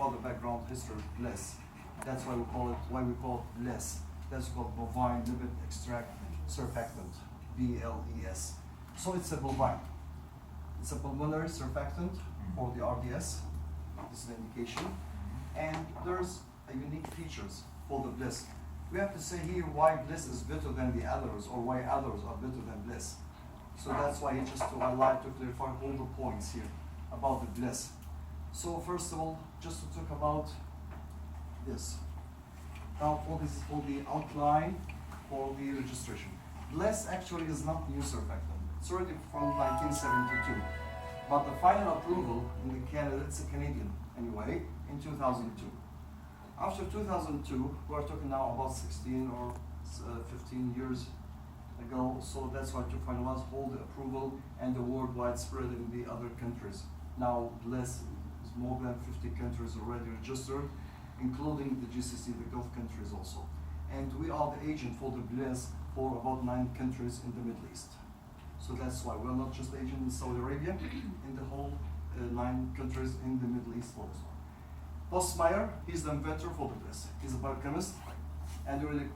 about the background history of bles. That's why we call it bles. That's called bovine lipid extract surfactant, BLES. So it's a bovine. It's a pulmonary surfactant for the RDS. This is the indication. And there's a unique features for the bles. We have to say here why bles is better than the others, or why others are better than bles. So that's why I like to clarify all the points here about the bles. So first of all, just to talk about this. Now this is for the outline for the registration. bles actually is not new surfactant. It's already from 1972. But the final approval in Canada, it's a Canadian anyway, in 2002. After 2002, we're talking now about 16 or 15 years ago, so that's why to finalize all the approval and the worldwide spread in the other countries. Now, bles is more than 50 countries already registered, including the GCC, the Gulf countries also. And we are the agent for the bles for about 9 countries in the Middle East. So that's why we're not just agent in Saudi Arabia, in the whole 9 countries in the Middle East also. Postmeyer, he's the inventor for the bles. He's a biochemist, and really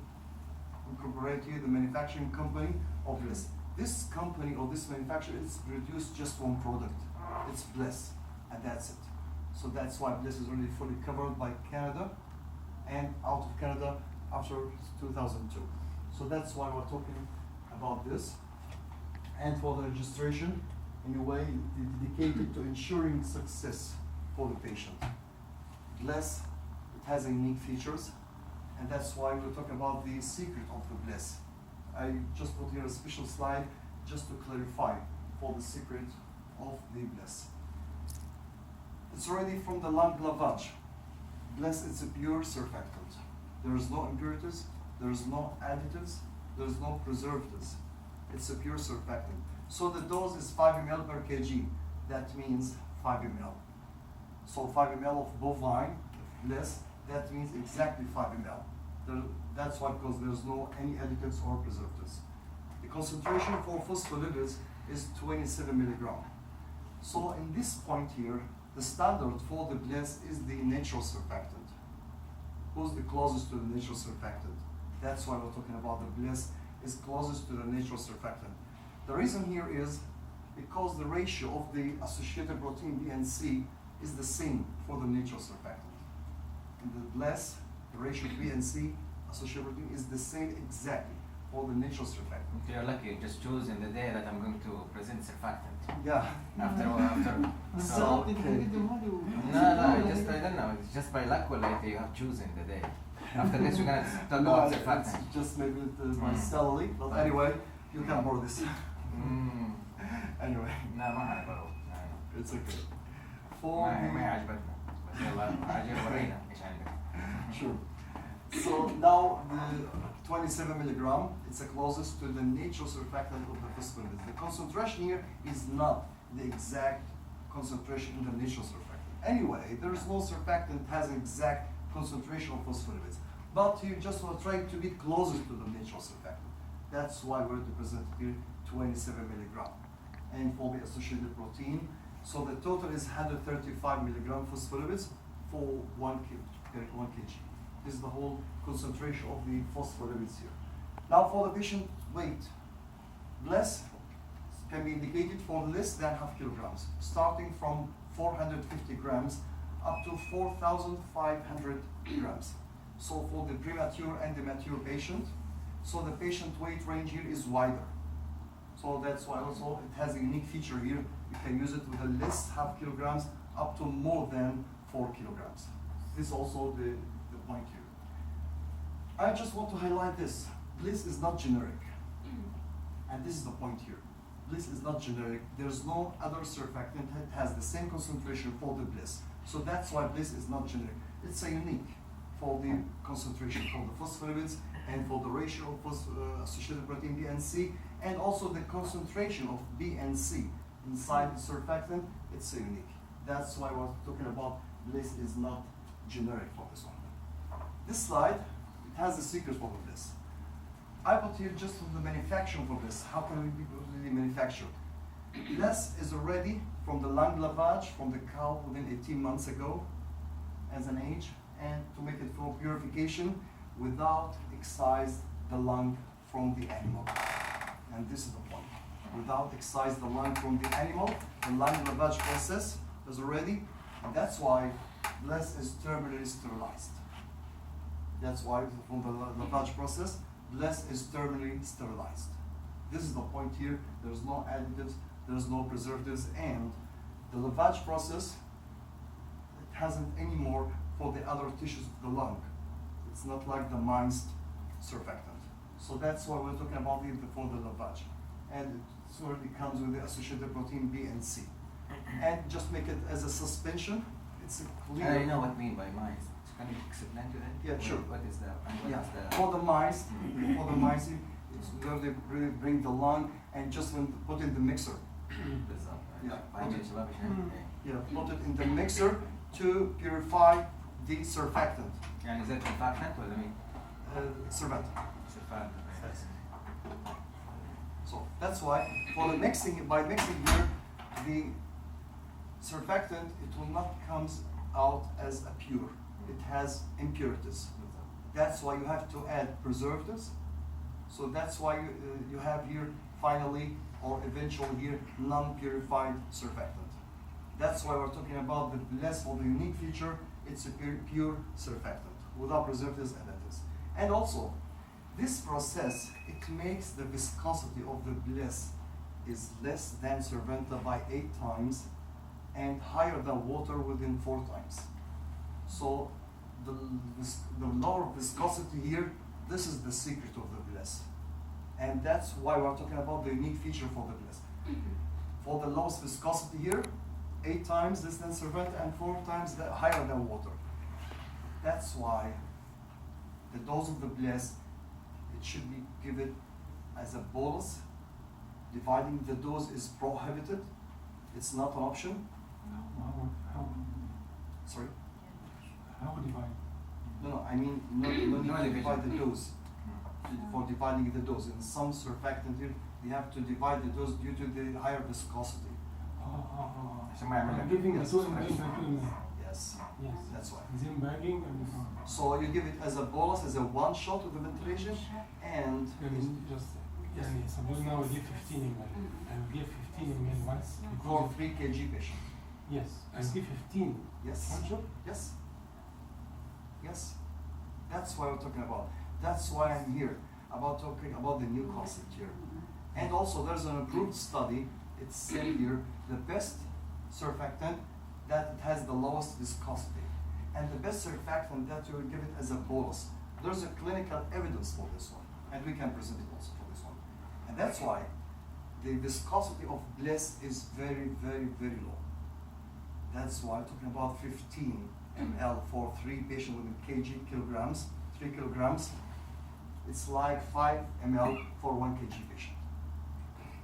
incorporate here the manufacturing company of bles. This company or this manufacturer is produced just one product. It's bles, and that's it. So that's why bles is already fully covered by Canada, and out of Canada after 2002. So that's why we're talking about this. And for the registration, in a way, dedicated to ensuring success for the patient. bles, it has unique features, and that's why we'll talk about the secret of the bles. I just put here a special slide just to clarify for the secret of the bles. It's already from the lung lavage. bles, it's a pure surfactant. There is no impurities, there is no additives, there is no preservatives. It's a pure surfactant. So the dose is 5 ml per kg. That means 5 ml. So 5 ml of bovine bles, that means exactly 5 ml. That's why, because there's no any additives or preservatives. The concentration for phospholipids is 27 milligram. So in this point here, the standard for the bles is the natural surfactant. Who's the closest to the natural surfactant? That's why we're talking about the bles is closest to the natural surfactant. The reason here is because the ratio of the associated protein B and C is the same for the natural surfactant. In the bles, the ratio of B and C associated protein is the same exactly for the natural surfactant. You're lucky, just choose in the day that I'm going to present surfactant. Yeah. After. So, okay. No, just I don't know. It's just by luck or like you have chosen the day. After this, we're gonna talk about surfactant. It's just maybe my salary, but anyway, you can borrow this. Anyway. No, ما حنقبله. It's okay. For ما عجبتنا. بس يلا عجب ورينا ايش عندك. Sure. So now the 27 milligram, it's the closest to the natural surfactant of the phospholipids. The concentration here is not the exact concentration in the natural surfactant. Anyway, there is no surfactant has exact concentration of phospholipids, but you just want to try to be closest to the natural surfactant. That's why we're represented here 27 milligram. And for the associated protein, so the total is 135 milligram phospholipids for 1 kg. This is the whole concentration of the phospholipids here. Now for the patient weight, bles can be indicated for less than half kilograms, starting from 450 grams up to 4,500 grams. So for the premature and the mature patient, so the patient weight range here is wider. So that's why also it has a unique feature here. You can use it with a less half kilograms up to more than 4 kilograms. This is also the point here. I just want to highlight this. bles is not generic. And this is the point here. bles is not generic. There's no other surfactant that has the same concentration for the bles. So that's why bles is not generic. It's a unique for the concentration for the phospholipids and for the ratio of associated protein B and C, and also the concentration of B and C inside the surfactant. It's a unique. That's why we're talking about bles is not generic for this one. This slide, it has the secret for the bles. I put here just from the manufacturing for bles. How can it be really manufactured? bles is already from the lung lavage from the cow within 18 months ago, as an age, and to make it for purification without excise the lung from the animal. And this is the point. Without excise the lung from the animal, the lung lavage process is already, and that's why bles is terminally sterilized. That's why from the lavage process, bles is terminally sterilized. This is the point here. There's no additives, there's no preservatives, and the lavage process, it hasn't any more for the other tissues of the lung. It's not like the minced surfactant. So that's why we're talking about it before the lavage. And it already comes with the associated protein B and C. And just make it as a suspension. It's a clear. I know what you mean by mice. Can you explain to that? Yeah, sure. What is that? And what Yeah, is the for the mice, it's where they really bring the lung and just when put in the mixer. result? Yeah. Yeah. Yeah, put it in the mixer to purify the surfactant. And is that surfactant or the meat? Surfactant. Surfactant. Yes. So that's why for the mixing, by mixing here, the surfactant, it will not comes out as a pure. It has impurities. That's why you have to add preservatives. So that's why you have here finally or eventually here non-purified surfactant. That's why we're talking about the bles for the unique feature. It's a pure surfactant without preservatives and additives. And also, this process, it makes the viscosity of the bles is less than Cerventa by 8 times and higher than water within 4 times. So the lower viscosity here, this is the secret of the bles. And that's why we're talking about the unique feature for the bles. For the lowest viscosity here, 8 times less than Cerventa and 4 times higher than water. That's why the dose of the bles, it should be given as a bolus. Dividing the dose is prohibited. It's not an option. Sorry? How divide? No, I mean, no need to divide the dose. For dividing the dose. In some surfactant here, you have to divide the dose due to the higher viscosity. I'm giving Yes. a 2 ml by 2 ml. Yes, Yes. that's why. Then bagging and So you give it as a bolus, as a one shot with the ventilation, and just suppose now I give 15 ml. I will give 15 ml once for because 3 kg patient. yes, I will give 15 Yes. one shot. Yes. Yes. That's what we're talking about. That's why I'm here, about talking about the new concept here. And also there's an improved study, it's said here, the best surfactant that it has the lowest viscosity. And the best surfactant that you will give it as a bolus. There's a clinical evidence for this one, and we can present it also for this one. And that's why the viscosity of bles is very, very, very low. That's why I'm talking about 15 ml for 3 patients within kilograms, 3 kilograms. It's like 5 ml for 1 kg patient.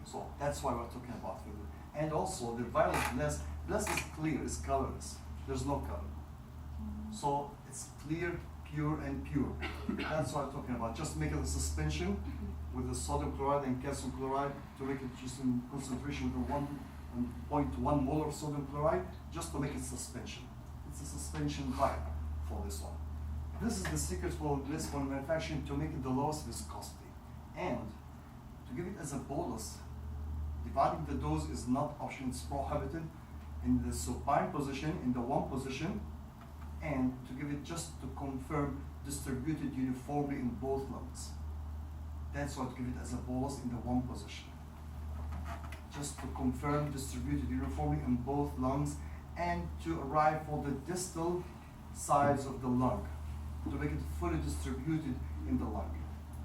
So that's why we're talking about it. And also the violet bles is clear, it's colorless. There's no color. So it's clear, pure, and pure. That's what I'm talking about. Just make it a suspension with the sodium chloride and calcium chloride to make it just in concentration with the 1.1 molar sodium chloride, just to make it suspension. It's a suspension vial for this one. This is the secret for bles for manufacturing, to make it the lowest viscosity. And to give it as a bolus, dividing the dose is not option, it's prohibited in the supine position, in the 1 position, and to give it just to confirm distributed uniformly in both lungs. That's why to give it as a bolus in the 1 position. Just to confirm distributed uniformly in both lungs and to arrive for the distal sides of the lung, to make it fully distributed in the lung.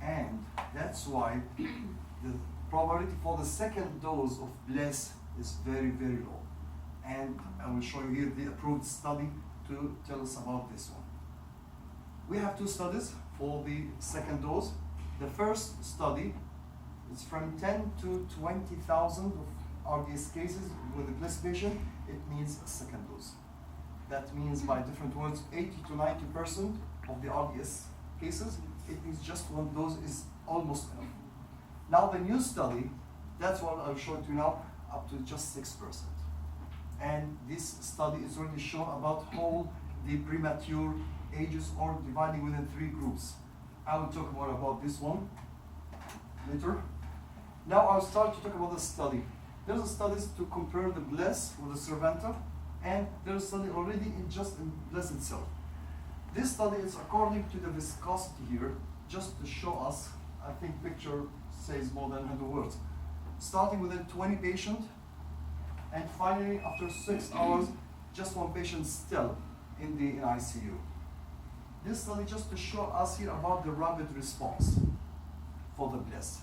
And that's why the probability for the second dose of bles is very, very low. And I will show you here the approved study to tell us about this one. We have 2 studies for the second dose. The first study is from 10 to 20,000 of RDS cases with a bles patient. It means a second dose. That means, by different words, 80 to 90% of the RDS cases, it means just 1 dose is almost enough. Now the new study, that's what I'll show to you now, up to just 6%. And this study is already shown about whole the premature ages or dividing within 3 groups. I will talk more about this one later. Now I'll start to talk about the study. There's a studies to compare the bles with the Cervanta, and there's a study already in just in bles itself. This study is according to the viscosity here, just to show us, I think picture says more than 100 words. Starting within 20 patients, and finally after 6 hours, just 1 patient still in the ICU. This study just to show us here about the rapid response for the bles.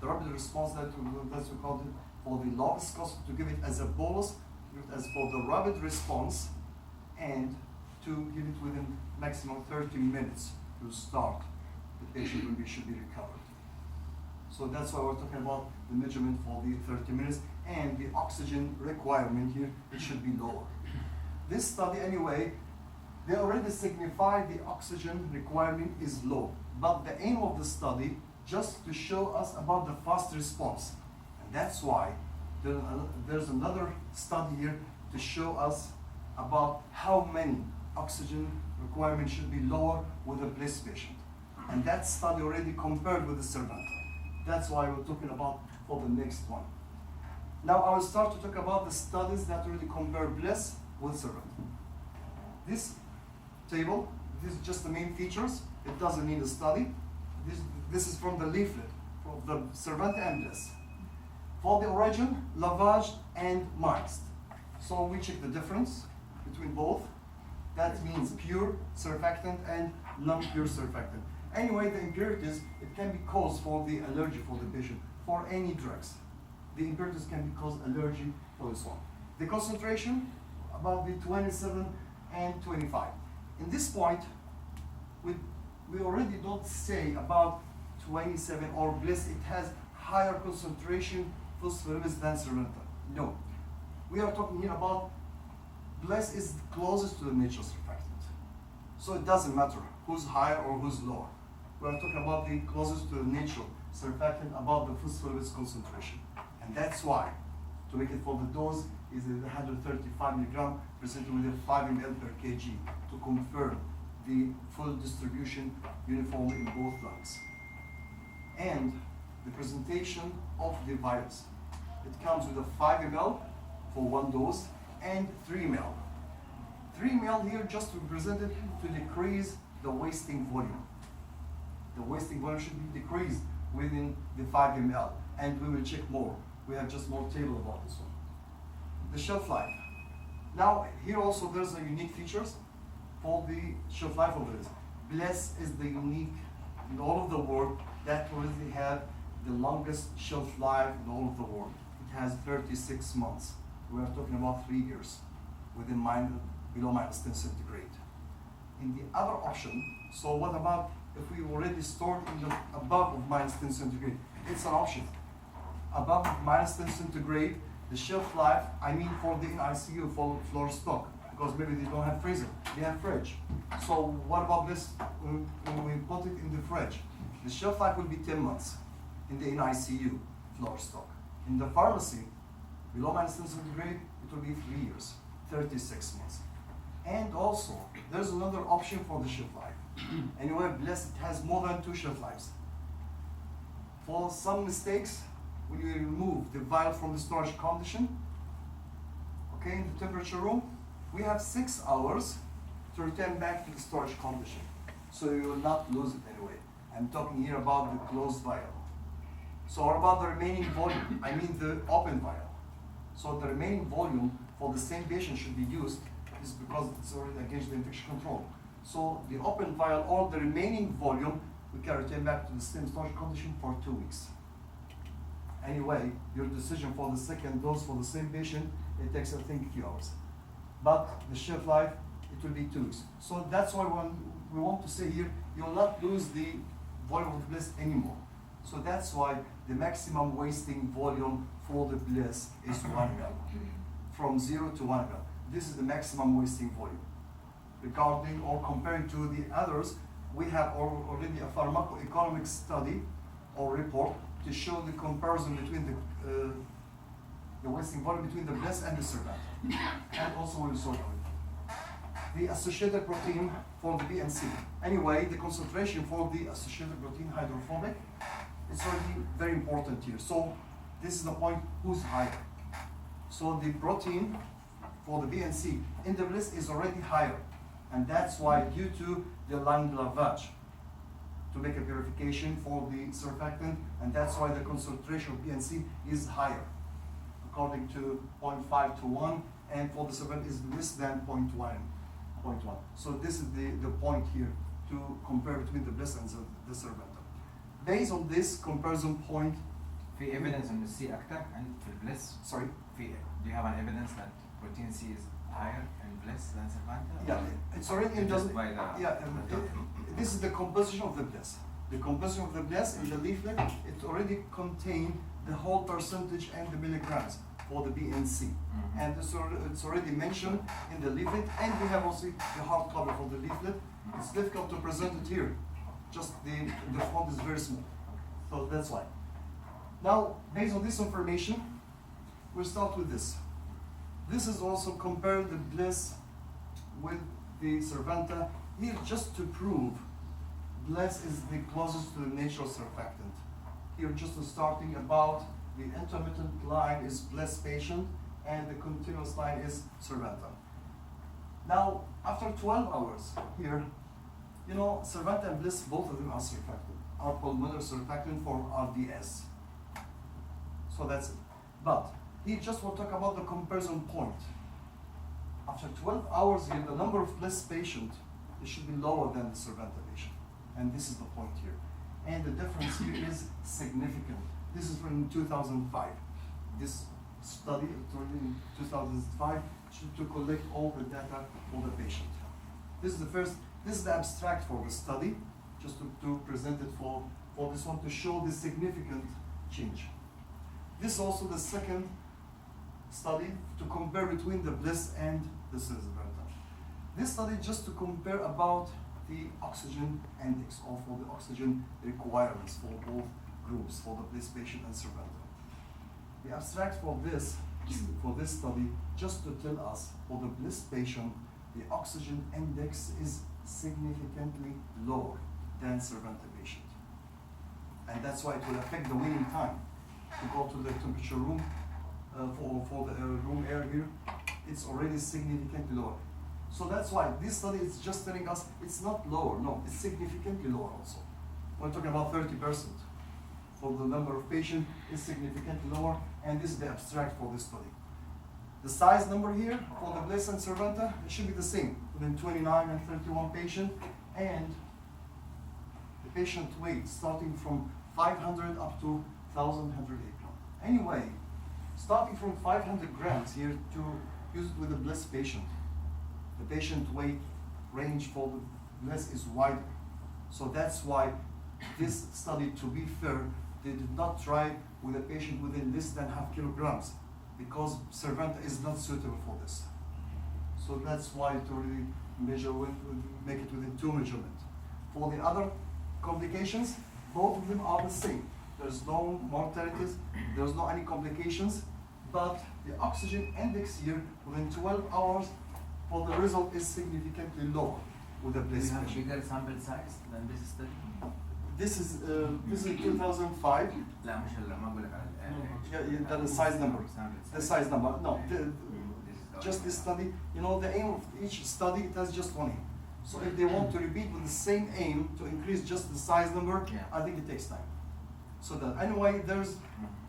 The rapid response that we call it for the low viscosity, to give it as a bolus, give it as for the rapid response, and to give it within maximum 30 minutes to start. The patient should be recovered. So that's why we're talking about the measurement for the 30 minutes, and the oxygen requirement here, it should be lower. This study anyway, they already signify the oxygen requirement is low, but the aim of the study just to show us about the fast response. And that's why there's another study here to show us about how many oxygen requirement should be lower with a bles patient. And that study already compared with the Cervanta. That's why we're talking about for the next one. Now I will start to talk about the studies that already compare bles with Cervanta. This table, this is just the main features. It doesn't need a study. This is from the leaflet of the Cervanta and bles. For the origin, lavage and mixed. So we check the difference between both. That means pure surfactant and non-pure surfactant. Anyway, the impurities, it can be cause for the allergy for the patient, for any drugs. The impurities can be cause allergy for this one. The concentration, about the 27 and 25. In this point, we already don't say about 27 or bles, it has higher concentration phosphorus than Cervanta. No. We are talking here about bles is closest to the natural surfactant. So it doesn't matter who's higher or who's lower. We are talking about the closest to the natural surfactant, about the phosphorus concentration. And that's why, to make it for the dose, is 135 milligram presented with a 5 ml per kg to confirm the full distribution uniformly in both lungs. And the presentation of the virus. It comes with a 5 ml for 1 dose and 3 ml. 3 ml here just to be presented to decrease the wasting volume. The wasting volume should be decreased within the 5 ml, and we will check more. We have just more table about this one. The shelf life. Now here also there's a unique features for the shelf life of this. bles is the unique in all of the world that already have the longest shelf life in all of the world. It has 36 months. We are talking about 3 years within below minus 10 centigrade. In the other option, so what about if we already stored in the above of minus 10 centigrade? It's an option. Above minus 10 centigrade, the shelf life, I mean for the ICU for floor stock, because maybe they don't have freezer, they have fridge. So what about this when we put it in the fridge? The shelf life will be 10 months in the ICU floor stock. In the pharmacy, below minus 10 centigrade, it will be 3 years, 36 months. And also, there's another option for the shelf life. Anyway, bles, it has more than 2 shelf lives. For some mistakes, when you remove the vial from the storage condition, okay, in the temperature room, we have 6 hours to return back to the storage condition. So you will not lose it anyway. I'm talking here about the closed vial. So what about the remaining volume? I mean the open vial. So the remaining volume for the same patient should be used is because it's already against the infection control. So the open vial or the remaining volume, we can return back to the same storage condition for 2 weeks. Anyway, your decision for the second dose for the same patient, it takes I think a few hours. But the shelf life, it will be 2 weeks. So that's why when we want to say here, you will not lose the volume of bles anymore. So that's why the maximum wasting volume for the bles is 1 ml. From 0 to 1 ml. This is the maximum wasting volume. Regarding or comparing to the others, we have already a pharmacoeconomic study or report to show the comparison between the wasting volume between the bles and the Cervanta. And also we'll sort of it. the associated protein for the B and C. Anyway, the concentration for the associated protein hydrophobic, it's already very important here. So this is the point who's higher. So the protein for the B and C in the bles is already higher. And that's why due to the line lavage to make a purification for the surfactant, and that's why the concentration of B and C is higher, according to 0.5 to 1, and for the surfactant is less than 0.1. So this is the point here to compare between the bles and the surfactant. Based on this comparison point, في evidence in the C أكتر and في البلس. sorry, Do you have an evidence that protein C is higher in bliss than surfactant? yeah, it's already in Just the, by the yeah, this is the composition of the bles. The composition of the bles in the leaflet, it already contains the whole percentage and the milligrams for the B and C. Mhm. And it's already mentioned in the leaflet, and we have also the hard cover for the leaflet. It's difficult to present it here. Just the font is very small. So that's why. Now, based on this information, we'll start with this. This is also compare the bles with the surfactant. Here, just to prove bles is the closest to the natural surfactant. Here, just starting about the intermittent line is bles patient, and the continuous line is surfactant. Now, after 12 hours here, you know, surfactant and bles, both of them are surfactant, are pulmonary surfactant for RDS. So that's it. But he just will talk about the comparison point. After 12 hours here, the number of bles patient, it should be lower than the surfactant patient. And this is the point here. And the difference here is significant. This is from 2005. This study in 2005 to collect all the data for the patient. This is the abstract for the study, just to present it for this one to show the significant change. This is also the second study to compare between the bles and the surfactant. This study just to compare about the oxygen index, or for the oxygen requirements for both groups, for the bles patient and surfactant. The abstract for this study just to tell us for the bles patient, the oxygen index is significantly lower than surfactant patient. And that's why it will affect the weaning time to go to the temperature room for the room air here. It's already significantly lower. So that's why this study is just telling us it's not lower, no, it's significantly lower also. We're talking about 30%. For the number of patients is significantly lower, and this is the abstract for this study. The size number here for the bles and surfactant, it should be the same, within 29 and 31 patients, and the patient weight starting from 500 up to 1,108 grams. Anyway, starting from 500 grams here to use it with the bles patient, the patient weight range for the bles is wider. So that's why this study, to be fair, they did not try with a patient within less than half kilograms, because surfactant is not suitable for this. So that's why to really measure make it within 2 measurements. For the other complications, both of them are the same. There's no mortalities, there's no any complications, but the oxygen index here within 12 hours for the result is significantly lower with the Do bles you have patient. bigger sample size than this study? This is 2005. لا مش هلا ما بقول لك على Yeah, the size number. The size number. No, This is just this study. You know, the aim of each study, it has just one aim. So if they want to repeat with the same aim to increase just the size number, Yeah. I think it takes time. So that anyway, there's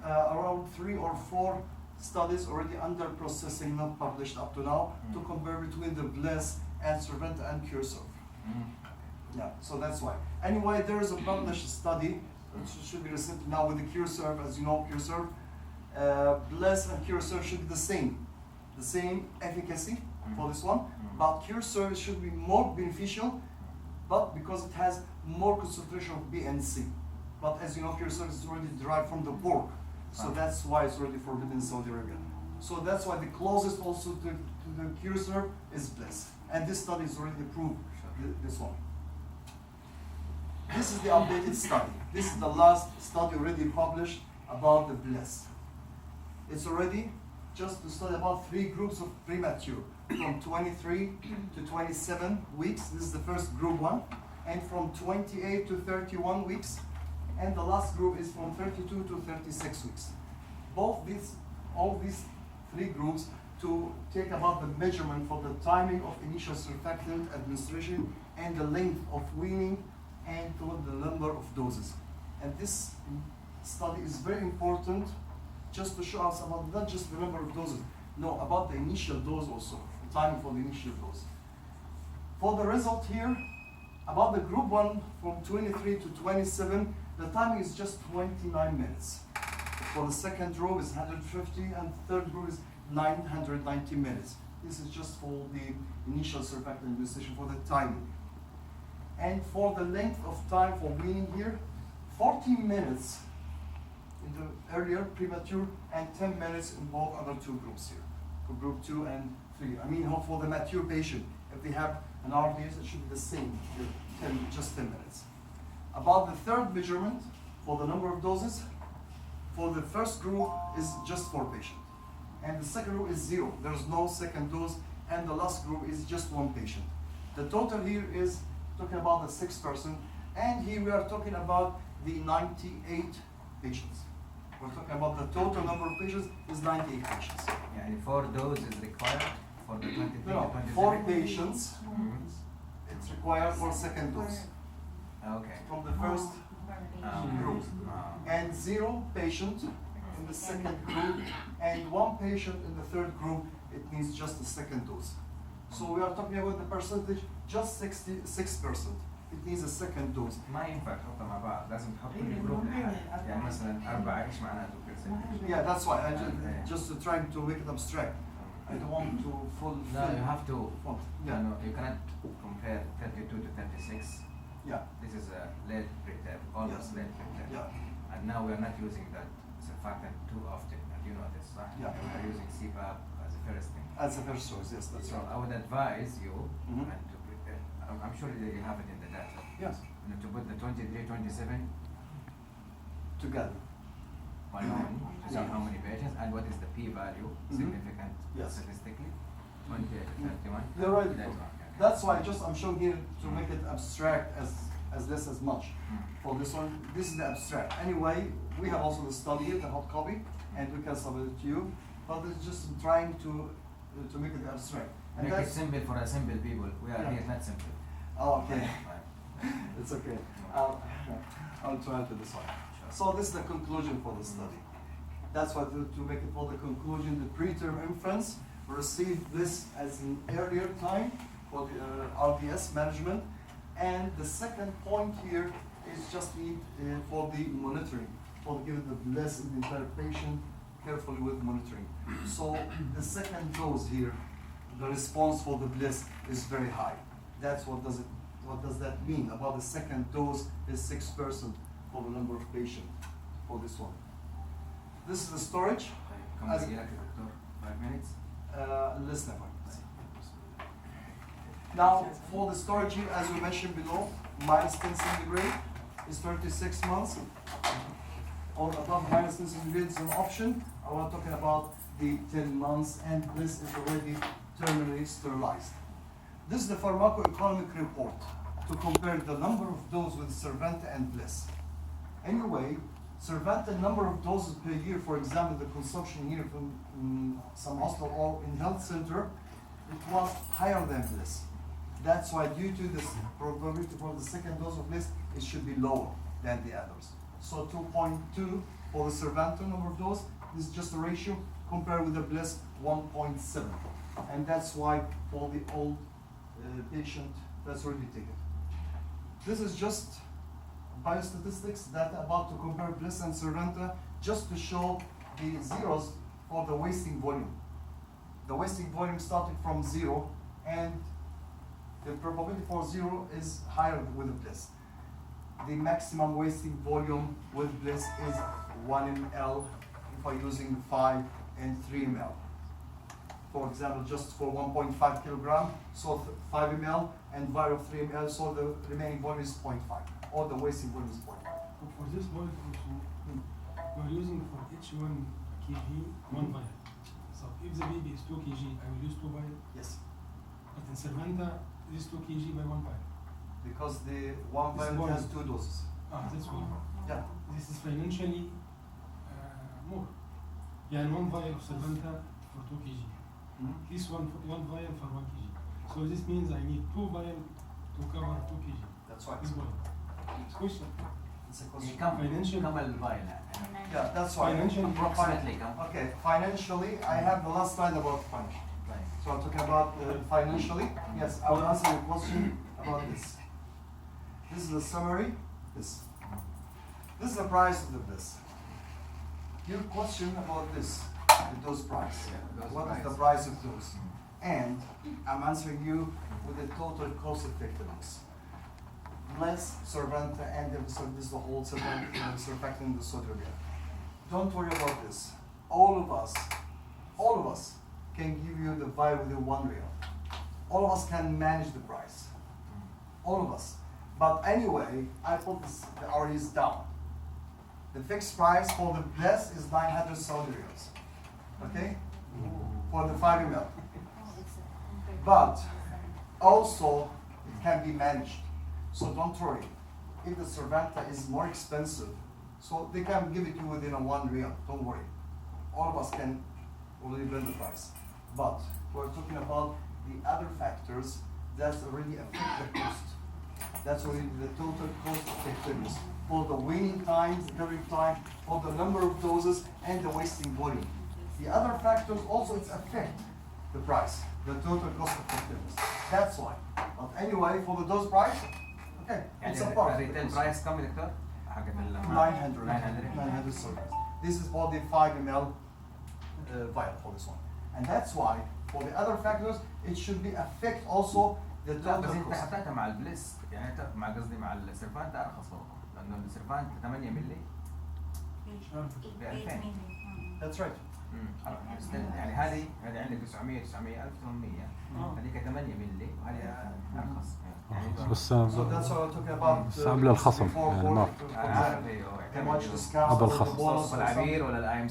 around 3 or 4 studies already under processing, not published up to now, to compare between the bles and surfactant and CureSurf. Yeah, so that's why. Anyway, there is a published study, which should be recent now with the CureSurf, as you know, CureSurf. bles and CureSurf should be the same efficacy for this one, but CureSurf should be more beneficial, but because it has more concentration of B and C. But as you know, CureSurf is already derived from the pork, so that's why it's already forbidden in Saudi Arabia. So that's why the closest also to the CureSurf is bles, and this study is already approved. This one. This is the updated study. This is the last study already published about the bles. It's already just to study about 3 groups of premature. from 23 to 27 weeks. This is the first group 1. And from 28 to 31 weeks. And the last group is from 32 to 36 weeks. All these 3 groups to take about the measurement for the timing of initial surfactant administration and the length of weaning and to the number of doses. And this study is very important just to show us about not just the number of doses, no, about the initial dose also, the timing for the initial dose. For the result here, about the group 1 from 23 to 27, the timing is just 29 minutes. For the second group is 150 and the third group is 990 minutes. This is just for the initial surfactant administration for the timing. And for the length of time for weaning here, 14 minutes in the earlier premature and 10 minutes in both other 2 groups here, for group 2 and 3. I mean, for the mature patient, if they have an RDS, it should be the same, just 10 minutes. About the third measurement, for the number of doses, for the first group is just 4 patients. And the second group is 0. There's no second dose. And the last group is just 1 patient. The total here is talking about the 6 person. And here we are talking about the 98 patients. We're talking about the total number of patients is 98 patients. Yeah, and 4 doses is required for the 23 No, to 27? 4 patients. It's required for second dose. Okay. From the first group. Um, And 0 patient in the second group, and 1 patient in the third group, it means just the second dose. So we are talking about the percentage, just 66%. It needs a second dose. ما ينفع تحطها مع بعض، لازم تحط كل جروب لحاله، يعني مثلا 4 ايش معناته كل Yeah, that's why I just trying to make it abstract. I don't want to fulfill. No, you have to. Yeah. No, you cannot compare 32 to 36. Yeah. This is a late preterm, almost Yes. late preterm. Yeah. And now we are not using that surfactant too often, and you know this, right? Yeah. We are using CPAP as a first thing. As a first choice, yes, that's So right. I would advise you Mhm. and to prepare. I'm sure that you have it in the data. Yes. You know, to put the 23, 27 Together. by one to see Yeah. how many patients and what is the p-value, Mhm. significant Yes. statistically. 28 to 31. You're right. That one, okay. That's why I'm showing here to make it abstract as less as much. Mm. For this one, this is the abstract. Anyway, we have also the study here, the hot copy, and we can submit it to you. But it's just trying to make it abstract. And Make it that's simple for a simple people. We are Yeah. here not simple. oh, okay. Right. It's okay. I'll try to this one. So this is the conclusion for the study. That's why to make it for the conclusion, the preterm infants received this as an earlier time for the RDS management. And the second point here is just for the monitoring, for giving the bles in the entire patient carefully with monitoring. So the second dose here, the response for the bles is very high. That's what does that mean? About the second dose is 6% for the number of patients for this one. This is the storage. Come As- back, doctor. 5 minutes. Less than 5 minutes. Now, for the storage here, as we mentioned below, -10 centigrade is 36 months. Or above -10 centigrade is an option. I was talking about the 10 months, and this is already terminally sterilized. This is the pharmacoeconomic report to compare the number of doses with Cervanta and Bliss. Anyway, Cervanta number of doses per year, for example, the consumption here from some hospital or in health center, it was higher than Bliss. That's why due to this probability for the second dose of Bliss, it should be lower than the others. So 2.2 for the Cervanta number of doses, this is just a ratio, compared with the Bliss 1.7. And that's why for the old patient, that's already taken. This is just biostatistics data about to compare Bliss and Cervanta, just to show the zeros for the wasting volume. The wasting volume started from 0, and the probability for 0 is higher with the Bliss. The maximum wasting volume with Bliss is 1 ml if I'm using 5 and 3 ml. For example, just for 1.5 kilogram, so 5 ml, and vial of 3 ml, so the remaining volume is 0.5, or the wasting volume is 0.5. For this molecule, we're using for each one kg 1 vial. So So if the baby is 2 kg, I will use 2 vial. Yes, But in Cervanta, this 2 kg by 1 vial. because the one This vial one. has 2 doses. That's why. Yeah. This is financially more. Yeah, 1 vial of Cervanta for 2 kg. Mhm. This one vial for 1 kg. So this means I need 2 vial to cover 2 kg. That's right. This one. It's question. It's a يعني question. كم الفايل؟ Yeah, that's why. Financially. approximately كم؟ Okay, financially, I have the last slide about financial. طيب. So I'm talking about financially. Yes, I will answer your question about this. This is the summary. This is the price of the bles. Your question about this, the dose price. Yeah, dose What is price. the price of those? And I'm answering you with the total cost effectiveness. Bles, Cervanta, and so this is the whole surfactant, the sodium. Don't worry about this. All of us can give you the vial within 1 real. All of us can manage the price. All of us. But anyway, I put this, the REs down. The fixed price for the bles is 900 Saudi riyals. Okay? For the 5 ml. But also, it can be managed. So don't worry. If the Cervanta is more expensive, so they can give it to you within a 1 real. Don't worry. All of us can already build the price. But we're talking about the other factors that already affect the cost. That's already the total cost effectiveness for the weaning time, delivery time, for the number of doses, and the wasting volume. The other factors also affect the price, the total cost effectiveness. That's why. But anyway, for the dose price, okay, it's a part. الريتيل برايس كم يا دكتور؟ حقت 900 servers. This is for the 5 ml vial for this one. And that's why for the other factors, it should be affect also the لا بس total انت cost. حطيتها مع البليس يعني انت مع قصدي مع السيرفانت ارخص برضه لانه السيرفانت 8 مللي ب 2000 That's right. يعني هذه عندك 900 900 1800 هذيك 8 مللي وهذه ارخص يعني بس So that's what I'm talking about. بس قبل الخصم before يعني ما for عارف example, ايوه how much يعتمد discount قبل or the الخصم. bonus or العبير something. ولا الاي ام